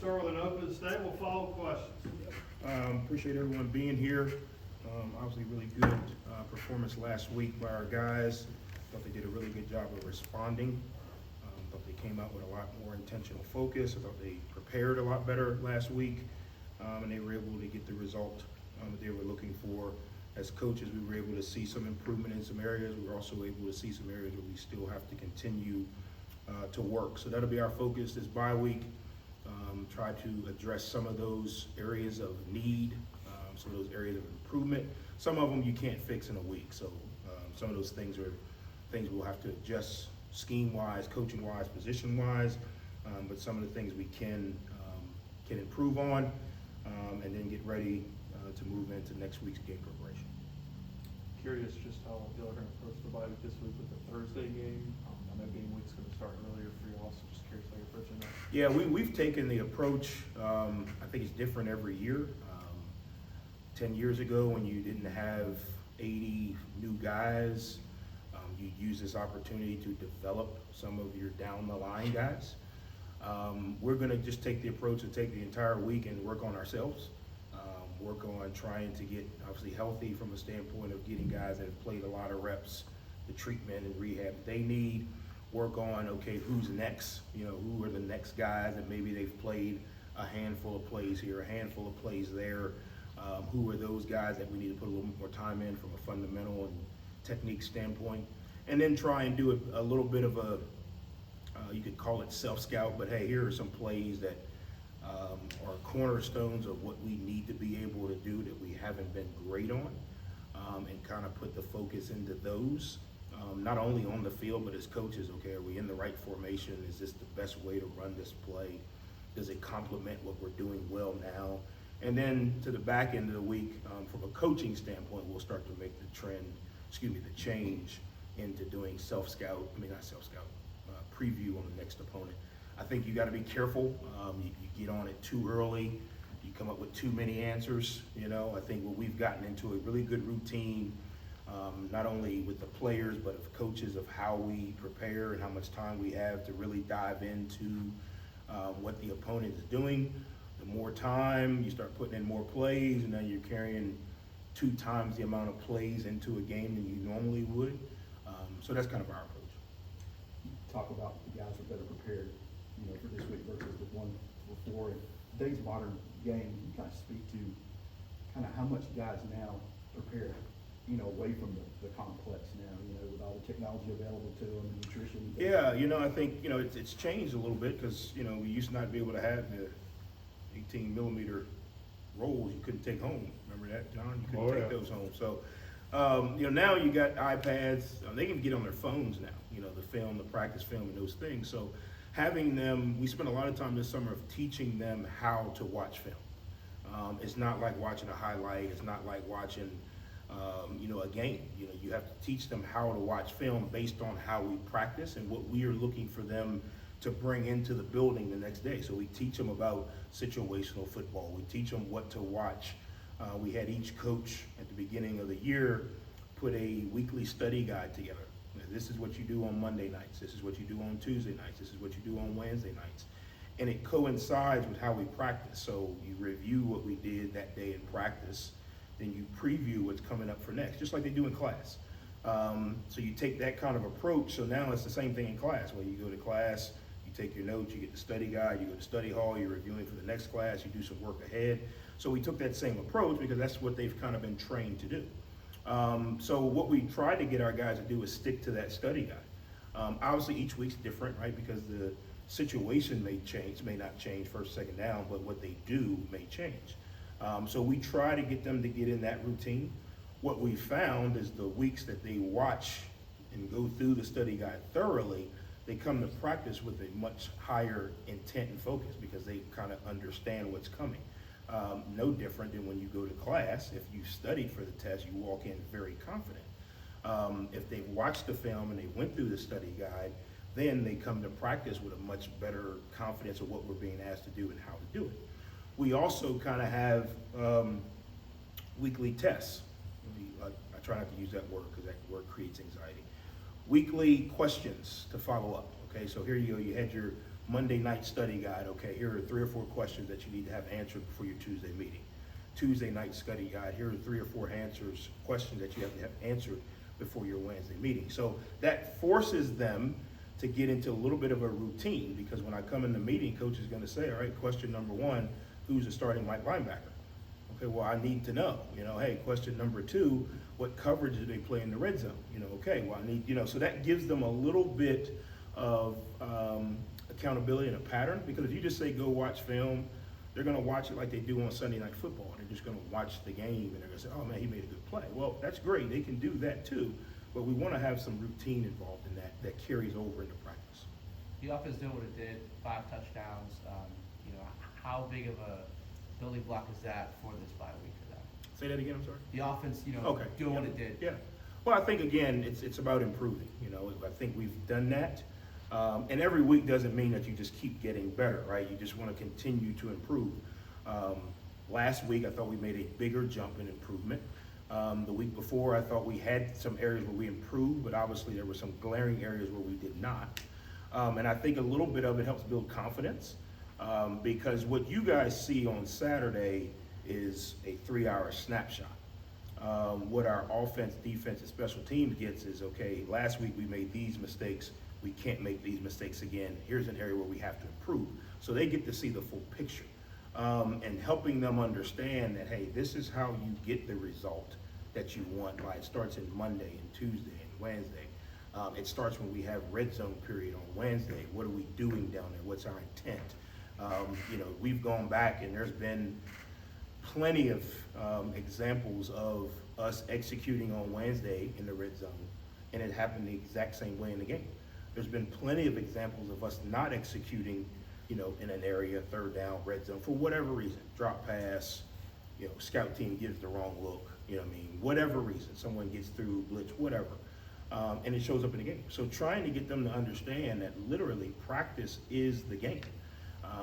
start with an open statement, we'll follow questions. Appreciate everyone being here. Obviously really good performance last week by our guys. Thought they did a really good job of responding. Thought they came out with a lot more intentional focus. I thought they prepared a lot better last week, and they were able to get the result that they were looking for. As coaches, we were able to see some improvement in some areas. We were also able to see some areas where we still have to continue to work. So that'll be our focus this bye week. Try to address some of those areas of need, some of those areas of improvement. Some of them you can't fix in a week. So some of those things are things we'll have to adjust scheme-wise, coaching-wise, position-wise. But some of the things we can improve on, and then get ready to move into next week's game preparation. Curious just how y'all are going to approach the bye week this week with the Thursday game. I know game week's going to start earlier for y'all, so just curious how you're approaching that. Yeah, we've taken the approach, I think it's different every year. 10 years ago when you didn't have 80 new guys, you use this opportunity to develop some of your down the line guys. We're gonna just take the approach to take the entire week and work on ourselves. Work on trying to get obviously healthy from a standpoint of getting guys that have played a lot of reps, the treatment and rehab they need. Work on, okay, who's next? You know, who are the next guys that maybe they've played a handful of plays here, a handful of plays there. Who are those guys that we need to put a little more time in from a fundamental and technique standpoint? And then try and do a little bit of a, you could call it self-scout, but hey, here are some plays that are cornerstones of what we need to be able to do that we haven't been great on, and kind of put the focus into those, not only on the field, but as coaches, okay, are we in the right formation? Is this the best way to run this play? Does it complement what we're doing well now? And then to the back end of the week, from a coaching standpoint, we'll start to make the change into doing preview on the next opponent. I think you got to be careful. You get on it too early. You come up with too many answers. You know, I think we've gotten into a really good routine, not only with the players, but of coaches, of how we prepare and how much time we have to really dive into what the opponent is doing. The more time, you start putting in more plays, and then you're carrying 2 times the amount of plays into a game than you normally would. So that's kind of our approach. You talk about the guys are better prepared, you know, for this week versus the one before. In today's modern game, you kind of speak to kind of how much guys now prepare, you know, away from the complex now, you know, with all the technology available to them, and nutrition. Yeah, you know, I think, you know, it's changed a little bit because, you know, we used to not be able to have the 18 millimeter rolls you couldn't take home. Remember that, John? You couldn't take those home. So, you know, now you got iPads. They can get on their phones now, you know, the film, the practice film, and those things. So having them, we spent a lot of time this summer of teaching them how to watch film. It's not like watching a highlight. It's not like watching, you know, a game. You know, you have to teach them how to watch film based on how we practice and what we are looking for them to bring into the building the next day. So we teach them about situational football. We teach them what to watch. We had each coach at the beginning of the year put a weekly study guide together. This is what you do on Monday nights. This is what you do on Tuesday nights. This is what you do on Wednesday nights. And it coincides with how we practice. So you review what we did that day in practice, then you preview what's coming up for next, just like they do in class. So you take that kind of approach. So now it's the same thing in class, where you go to class, you take your notes, you get the study guide, you go to study hall, you're reviewing for the next class, you do some work ahead. So we took that same approach because that's what they've kind of been trained to do. So what we try to get our guys to do is stick to that study guide. Obviously each week's different, right? Because the situation may not change first, second down, but what they do may change. So we try to get them to get in that routine. What we found is the weeks that they watch and go through the study guide thoroughly, they come to practice with a much higher intent and focus because they kind of understand what's coming. No different than when you go to class. If you studied for the test, you walk in very confident. If they watched the film and they went through the study guide, then they come to practice with a much better confidence of what we're being asked to do and how to do it. We also kind of have weekly tests. I try not to use that word because that word creates anxiety. Weekly questions to follow up. Okay, so here you go. You had your Monday night study guide, okay, here are 3 or 4 questions that you need to have answered before your Tuesday meeting. Tuesday night study guide, here are 3 or 4 questions that you have to have answered before your Wednesday meeting. So that forces them to get into a little bit of a routine, because when I come in the meeting, coach is gonna say, all right, question number 1, who's the starting right linebacker? Okay, well, I need to know, hey, question number 2, what coverage do they play in the red zone? Okay, well, I need, so that gives them a little bit of accountability and a pattern, because if you just say go watch film, they're gonna watch it like they do on Sunday Night Football. They're just gonna watch the game and they're gonna say, oh man, he made a good play. Well, that's great, they can do that too, but we wanna have some routine involved in that carries over into practice. The offense doing what it did, 5 touchdowns. How big of a building block is that for this bye week for them? Say that again, I'm sorry? The offense, Okay. doing what Yeah. it did. Yeah. Well, I think again, it's about improving. I think we've done that. And every week doesn't mean that you just keep getting better, right? You just want to continue to improve. Last week, I thought we made a bigger jump in improvement. The week before, I thought we had some areas where we improved, but obviously there were some glaring areas where we did not. And I think a little bit of it helps build confidence, because what you guys see on Saturday is a 3-hour snapshot. What our offense, defense, and special teams gets is, okay, last week we made these mistakes. We can't make these mistakes again. Here's an area where we have to improve. So they get to see the full picture, and helping them understand that, hey, this is how you get the result that you want. It starts in Monday and Tuesday and Wednesday. It starts when we have red zone period on Wednesday. What are we doing down there? What's our intent? We've gone back and there's been plenty of examples of us executing on Wednesday in the red zone, and it happened the exact same way in the game. There's been plenty of examples of us not executing, in an area, 3rd down, red zone, for whatever reason, drop pass, scout team gives the wrong look, whatever reason, someone gets through, blitz, whatever, and it shows up in the game. So trying to get them to understand that literally practice is the game.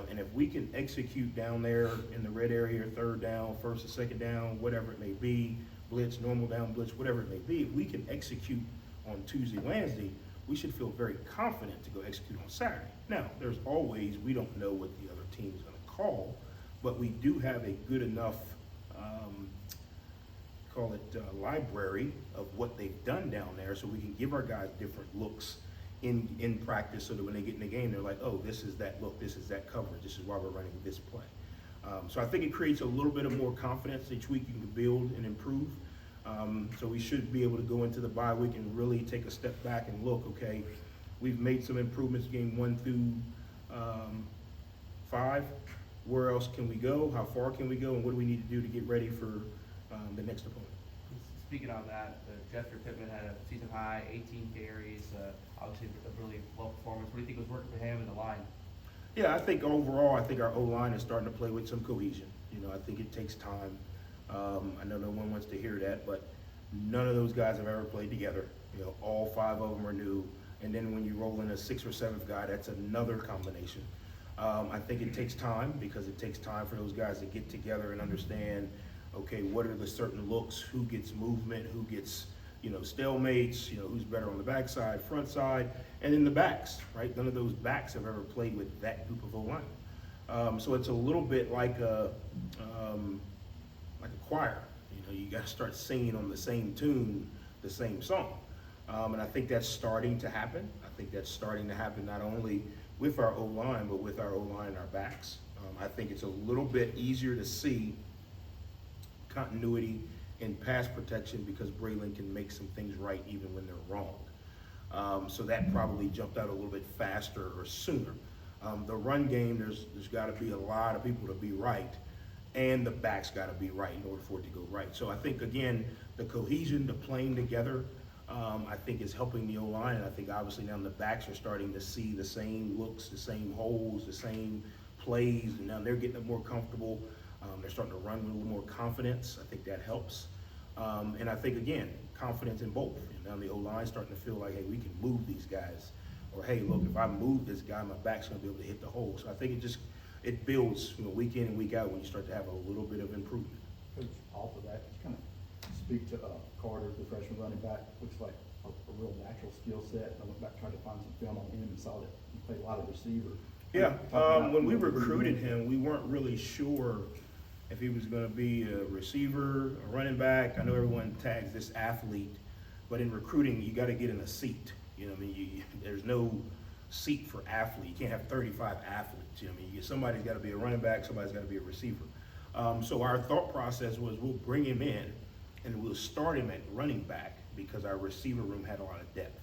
And if we can execute down there in the red area, 3rd down, 1st or 2nd down, whatever it may be, blitz, normal down blitz, whatever it may be, if we can execute on Tuesday, Wednesday, we should feel very confident to go execute on Saturday. Now, there's always, we don't know what the other team is gonna call, but we do have a good enough, library of what they've done down there, so we can give our guys different looks in practice, so that when they get in the game, they're like, oh, this is that look, this is that coverage, this is why we're running this play. So I think it creates a little bit of more confidence each week. You can build and improve. So we should be able to go into the bye week and really take a step back and look, okay, we've made some improvements game 1 through 5. Where else can we go? How far can we go? And what do we need to do to get ready for the next opponent? Speaking on that, Jeffrey Pittman had a season high, 18 carries, obviously a really well performance. What do you think was working for him in the line? Yeah, I think overall, our O-line is starting to play with some cohesion. I think it takes time. I know no one wants to hear that, but none of those guys have ever played together. All 5 of them are new. And then when you roll in a 6th or 7th guy, that's another combination. I think it takes time, because it takes time for those guys to get together and understand, okay, what are the certain looks, who gets movement, who gets, stalemates, who's better on the backside, front side, and then the backs, right? None of those backs have ever played with that group of O-line. So it's a little bit like a choir. You got to start singing on the same tune, the same song. And I think that's starting to happen. I think that's starting to happen not only with our O-line, but with our O-line and our backs. I think it's a little bit easier to see continuity in pass protection, because Braylon can make some things right even when they're wrong. So that probably jumped out a little bit faster or sooner. The run game, there's got to be a lot of people to be right, and the backs got to be right in order for it to go right. So I think, again, the cohesion, the playing together, I think is helping the O-line, and I think obviously now the backs are starting to see the same looks, the same holes, the same plays, and now they're getting more comfortable. They're starting to run with a little more confidence. I think that helps. And I think, again, confidence in both. Now the O-line starting to feel like, hey, we can move these guys. Or, hey, look, if I move this guy, my back's going to be able to hit the hole. So I think it builds, week in and week out when you start to have a little bit of improvement. Coach, off of that, just kind of speak to Carter, the freshman running back. Looks like a real natural skill set. I went back, tried to find some film on him and saw that he played a lot of receiver. Yeah, Talking about, when you we know, recruited him, we weren't really sure if he was gonna be a receiver, a running back. I know everyone tags this athlete, but in recruiting, you gotta get in a seat. You know what I mean? There's no seat for athlete. You can't have 35 athletes. You know what I mean? Somebody's gotta be a running back, somebody's gotta be a receiver. So our thought process was we'll bring him in and we'll start him at running back because our receiver room had a lot of depth.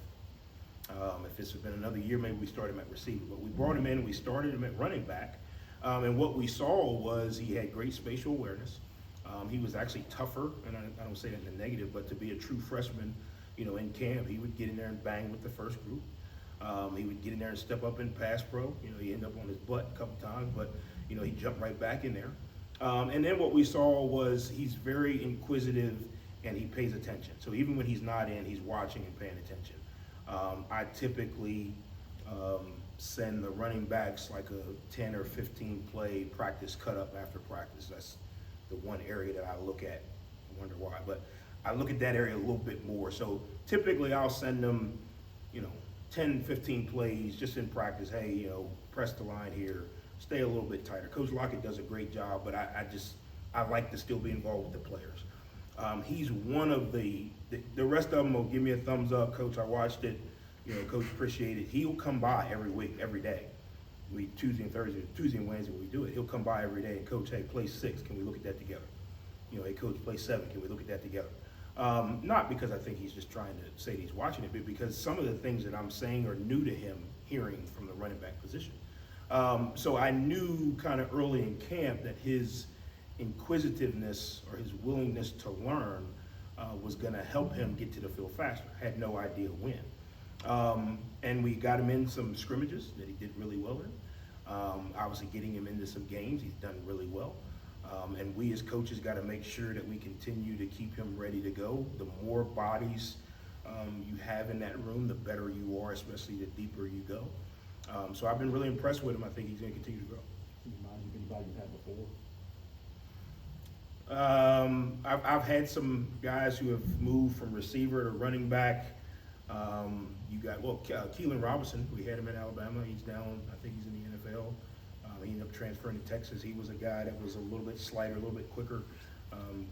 If this had been another year, maybe we started him at receiver, but we brought him in and we started him at running back. And what we saw was he had great spatial awareness. He was actually tougher, and I don't say that in a negative, but to be a true freshman, you know, in camp, he would get in there and bang with the first group. He would get in there and step up in pass pro. You know, he ended up on his butt a couple times, but, you know, he jumped right back in there. And then what we saw was he's very inquisitive and he pays attention. So even when he's not in, he's watching and paying attention. I typically send the running backs like a 10 or 15 play practice cut up after practice. That's the one area that I look at. I wonder why, but I look at that area a little bit more. So typically I'll send them, you know, 10, 15 plays just in practice. Hey, you know, press the line here, stay a little bit tighter. Coach Lockett does a great job, but I like to still be involved with the players. He's one of the rest of them will give me a thumbs up. Coach, I watched it. You know, Coach, appreciate it. He'll come by every week, every day. Tuesday and Wednesday we do it. He'll come by every day and Coach, hey, play 6. Can we look at that together? You know, hey, Coach, play 7. Can we look at that together? Not because I think he's just trying to say he's watching it, but because some of the things that I'm saying are new to him hearing from the running back position. So I knew kind of early in camp that his inquisitiveness or his willingness to learn was going to help him get to the field faster. Had no idea when. And we got him in some scrimmages that he did really well in. Obviously getting him into some games, he's done really well. And we as coaches got to make sure that we continue to keep him ready to go. The more bodies you have in that room, the better you are, especially the deeper you go. So I've been really impressed with him. I think he's going to continue to grow. Can you remind you of anybody you had before? I've had some guys who have moved from receiver to running back. You got, Keelan Robinson, we had him at Alabama. He's down, I think he's in the NFL. He ended up transferring to Texas. He was a guy that was a little bit slighter, a little bit quicker.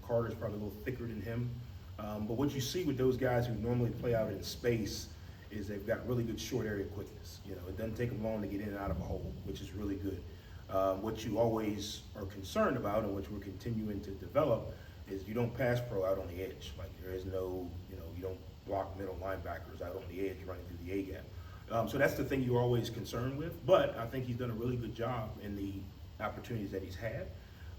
Carter's probably a little thicker than him. But what you see with those guys who normally play out in space is they've got really good short area quickness. You know, it doesn't take them long to get in and out of a hole, which is really good. What you always are concerned about and which we're continuing to develop is you don't pass pro out on the edge. Like there is no, you know, you don't block middle linebackers out on the edge running through the A-gap. So that's the thing you're always concerned with, but I think he's done a really good job in the opportunities that he's had.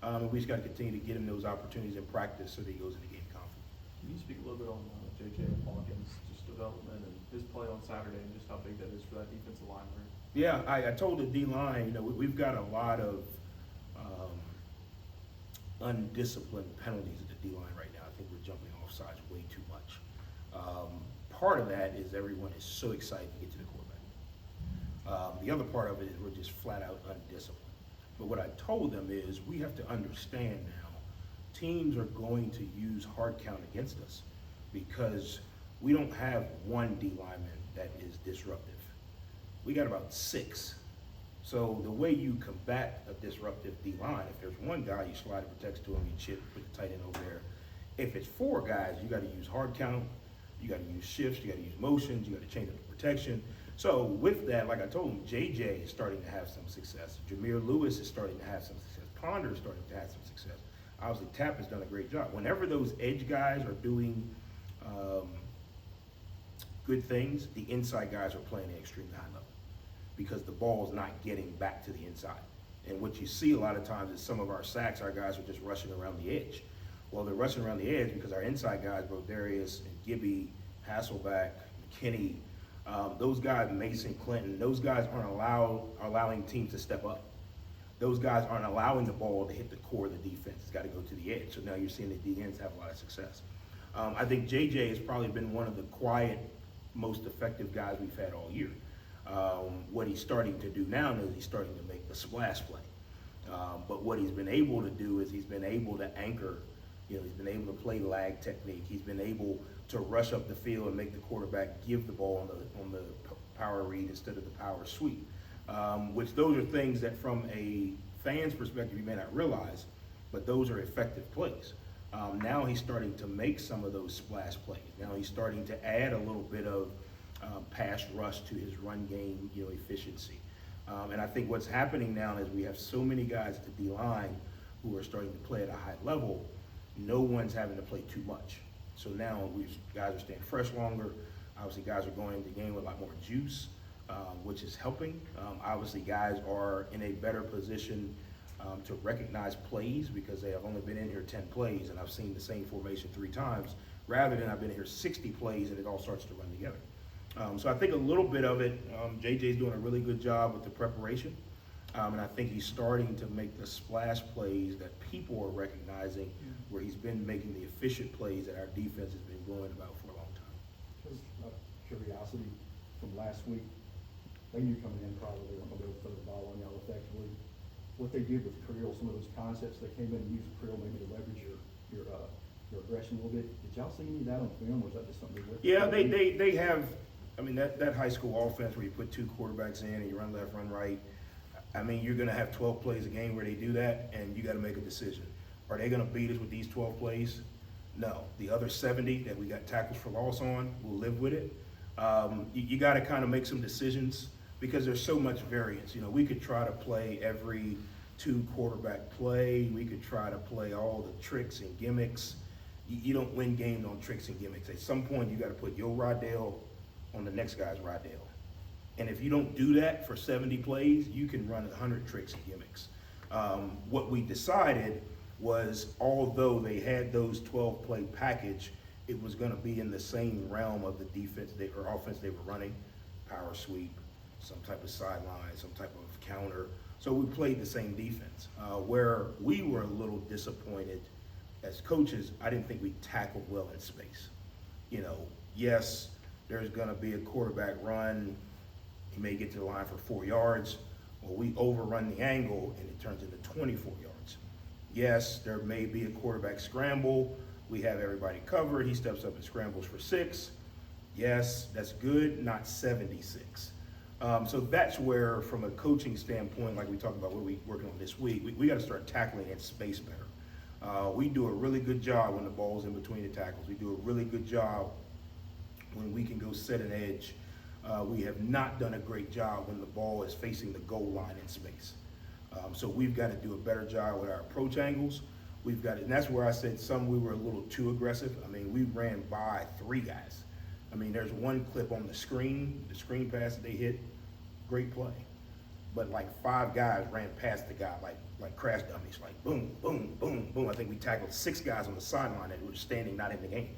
And we just got to continue to get him those opportunities in practice so that he goes into game confident. Can you speak a little bit on J.J. Hawkins, just development and his play on Saturday and just how big that is for that defensive line room? Yeah, I told the D-line, you know, we've got a lot of undisciplined penalties at the D-line right now. I think we're jumping off sides way too much. Part of that is everyone is so excited to get to the quarterback. The other part of it is we're just flat out undisciplined. But what I told them is we have to understand now, teams are going to use hard count against us because we don't have one D lineman that is disruptive. We got about 6. So the way you combat a disruptive D line, if there's one guy, you slide a protect to him, you chip, put the tight end over there. If it's 4 guys, you got to use hard count, you got to use shifts, you got to use motions, you got to change up the protection. So with that, like I told him, JJ is starting to have some success. Jameer Lewis is starting to have some success. Ponder is starting to have some success. Obviously, Tapp has done a great job. Whenever those edge guys are doing good things, the inside guys are playing at extremely high level because the ball is not getting back to the inside. And what you see a lot of times is some of our sacks, our guys are just rushing around the edge. Well, they're rushing around the edge because our inside guys, Rodarius and Gibby, Hasselback, McKinney, those guys, Mason Clinton, those guys aren't allowing teams to step up. Those guys aren't allowing the ball to hit the core of the defense. It's got to go to the edge. So now you're seeing the DNs have a lot of success. I think JJ has probably been one of the quiet, most effective guys we've had all year. What he's starting to do now is he's starting to make the splash play. But what he's been able to do is he's been able to anchor. You know, he's been able to play lag technique. He's been able to rush up the field and make the quarterback give the ball on the power read instead of the power sweep. which those are things that from a fan's perspective you may not realize, but those are effective plays. Now he's starting to make some of those splash plays. Now he's starting to add a little bit of pass rush to his run game, efficiency. And I think what's happening now is we have so many guys at the D-line who are starting to play at a high level, no one's having to play too much. So now guys are staying fresh longer. Obviously, guys are going into the game with a lot more juice, which is helping. Obviously, guys are in a better position to recognize plays because they have only been in here 10 plays, and I've seen the same formation 3 times, rather than I've been here 60 plays and it all starts to run together. So I think a little bit of it, JJ's doing a really good job with the preparation, and I think he's starting to make the splash plays that people are recognizing, where he's been making the efficient plays that our defense has been going about for a long time. Just out of curiosity, from last week, they knew coming in probably they weren't gonna be able to throw the ball on y'all effectively. What they did with Creel, some of those concepts, they came in and used Creel maybe to leverage your aggression a little bit. Did y'all see any of that on film, or is that just something they Yeah, they have. I mean, that high school offense where you put 2 quarterbacks in and you run left, run right. I mean, you're going to have 12 plays a game where they do that, and you got to make a decision. Are they going to beat us with these 12 plays? No. The other 70 that we got tackles for loss on, we'll live with it. You got to kind of make some decisions because there's so much variance. We could try to play every 2 quarterback play. We could try to play all the tricks and gimmicks. You don't win games on tricks and gimmicks. At some point, you got to put your Rydell on the next guy's Rydell. And if you don't do that for 70 plays, you can run 100 tricks and gimmicks. What we decided was, although they had those 12-play package, it was going to be in the same realm of the defense or offense they were running, power sweep, some type of sideline, some type of counter. So we played the same defense. Where we were a little disappointed as coaches, I didn't think we tackled well in space. Yes, there's going to be a quarterback run. He may get to the line for 4 yards. Well, we overrun the angle and it turns into 24 yards. Yes, there may be a quarterback scramble. We have everybody covered. He steps up and scrambles for 6. Yes, that's good, not 76. So that's where, from a coaching standpoint, like we talked about what we're working on this week, we got to start tackling in space better. We do a really good job when the ball's in between the tackles. We do a really good job when we can go set an edge. We have not done a great job when the ball is facing the goal line in space. So we've got to do a better job with our approach angles. And that's where I said we were a little too aggressive. I mean, we ran by 3 guys. I mean, there's one clip on the screen pass that they hit, great play. But like 5 guys ran past the guy like crash dummies, like boom, boom, boom, boom. I think we tackled 6 guys on the sideline that were standing, not in the game.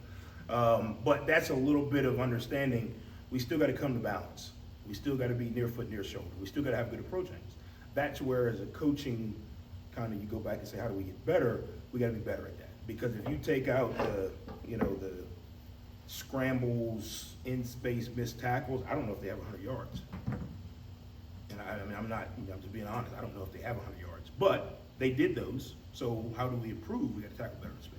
But that's a little bit of understanding. We still got to come to balance. We still got to be near foot, near shoulder. We still got to have good approach angles. That's where, as a coaching, kind of you go back and say, how do we get better? We got to be better at that. Because if you take out the scrambles, in space, missed tackles, I don't know if they have 100 yards. And I'm just being honest. I don't know if they have 100 yards. But they did those. So how do we improve? We got to tackle better in space.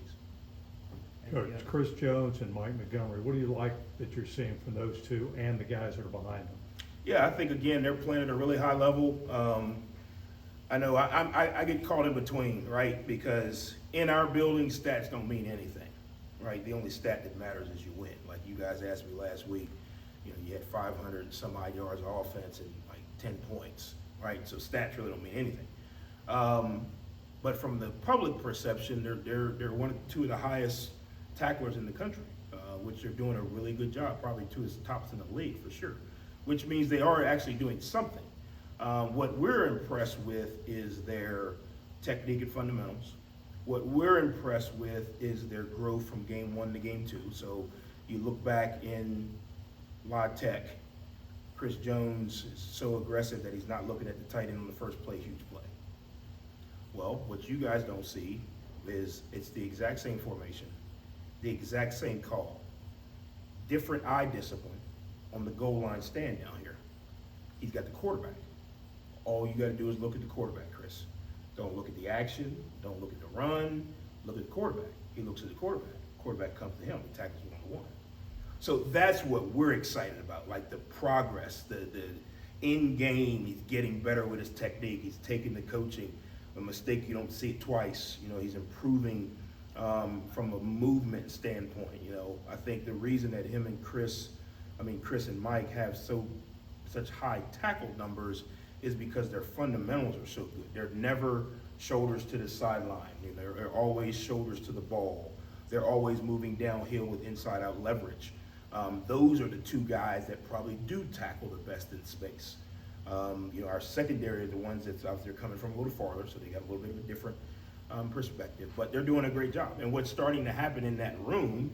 Coach, Chris Jones and Mike Montgomery, what do you like that you're seeing from those 2 and the guys that are behind them? Yeah, I think, again, they're playing at a really high level. I know I get caught in between, right? Because in our building, stats don't mean anything, right? The only stat that matters is you win. Like you guys asked me last week, you had 500 some odd yards of offense and like 10 points, right? So stats really don't mean anything. But from the public perception, they're 2 of the highest tacklers in the country, which are doing a really good job, probably 2 of the tops in the league for sure, which means they are actually doing something. What we're impressed with is their technique and fundamentals. What we're impressed with is their growth from game 1 to game 2. So you look back in La Tech, Chris Jones is so aggressive that he's not looking at the tight end on the first play, huge play. Well, what you guys don't see is it's the exact same formation, the exact same call, different eye discipline on the goal line stand down here. He's got the quarterback. All you got to do is look at the quarterback, Chris. Don't look at the action. Don't look at the run. Look at the quarterback. He looks at the quarterback. Quarterback comes to him. He tackles one-on-one. So that's what we're excited about, like the progress, the in game, he's getting better with his technique. He's taking the coaching. A mistake, you don't see it twice. You know, he's improving from a movement standpoint. You know, I think the reason that him and Chris and Mike have such high tackle numbers is because their fundamentals are so good. They're never shoulders to the sideline. You know, they're always shoulders to the ball. They're always moving downhill with inside-out leverage. Those are the two guys that probably do tackle the best in space. You know, our secondary are the ones that's out there coming from a little farther, so they got a little bit of a different perspective. But they're doing a great job. And what's starting to happen in that room,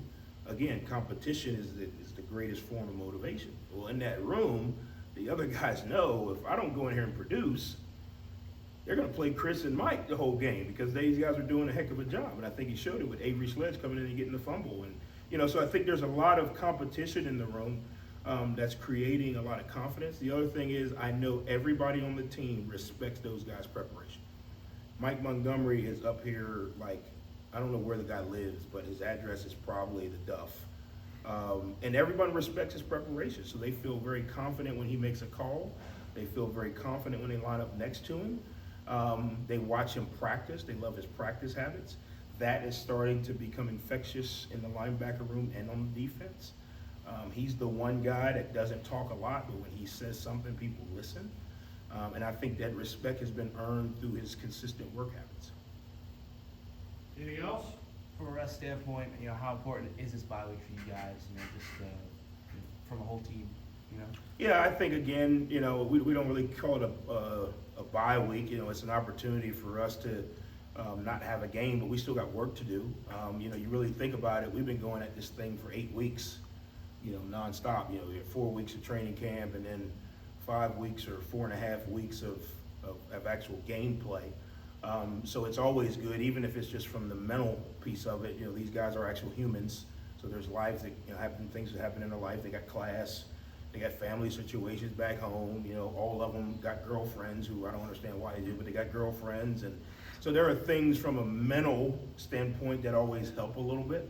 again, competition is the greatest form of motivation. Well, in that room, the other guys know if I don't go in here and produce, they're going to play Chris and Mike the whole game because these guys are doing a heck of a job. And I think he showed it with Avery Sledge coming in and getting the fumble. And, you know, so I think there's a lot of competition in the room that's creating a lot of confidence. The other thing is I know everybody on the team respects those guys' preparation. Mike Montgomery is up here like, I don't know where the guy lives, but his address is probably the Duff. And everyone respects his preparation, so they feel very confident when he makes a call. They feel very confident when they line up next to him. They watch him practice. They love his practice habits. That is starting to become infectious in the linebacker room and on the defense. He's the one guy that doesn't talk a lot, but when he says something, people listen. And I think that respect has been earned through his consistent work habits. Anything else? From a rest standpoint, you know, how important is this bye week for you guys, you know, just from a whole team, you know? Yeah, I think, again, you know, we don't really call it a bye week. You know, it's an opportunity for us to not have a game, but we still got work to do. You know, you really think about it, we've been going at this thing for 8 weeks, you know, nonstop. You know, we have 4 weeks of training camp and then 5 weeks or 4.5 weeks of actual gameplay. So it's always good, even if it's just from the mental piece of it. You know, these guys are actual humans, so there's lives that, you know, things that happen in their life. They got class, they got family situations back home. You know, all of them got girlfriends who I don't understand why they do, but they got girlfriends, and so there are things from a mental standpoint that always help a little bit.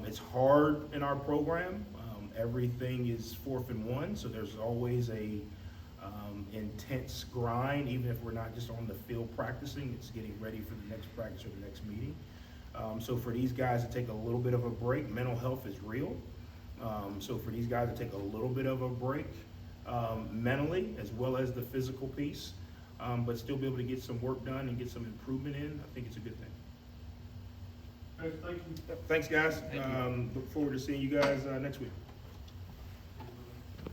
It's hard in our program. Everything is 4th and 1, so there's always a intense grind, even if we're not just on the field practicing. It's getting ready for the next practice or the next meeting. So for these guys to take a little bit of a break, mental health is real. So for these guys to take a little bit of a break mentally as well as the physical piece, but still be able to get some work done and get some improvement in, I think it's a good thing. Coach, thank you. Thanks, guys. Thank you. Look forward to seeing you guys next week.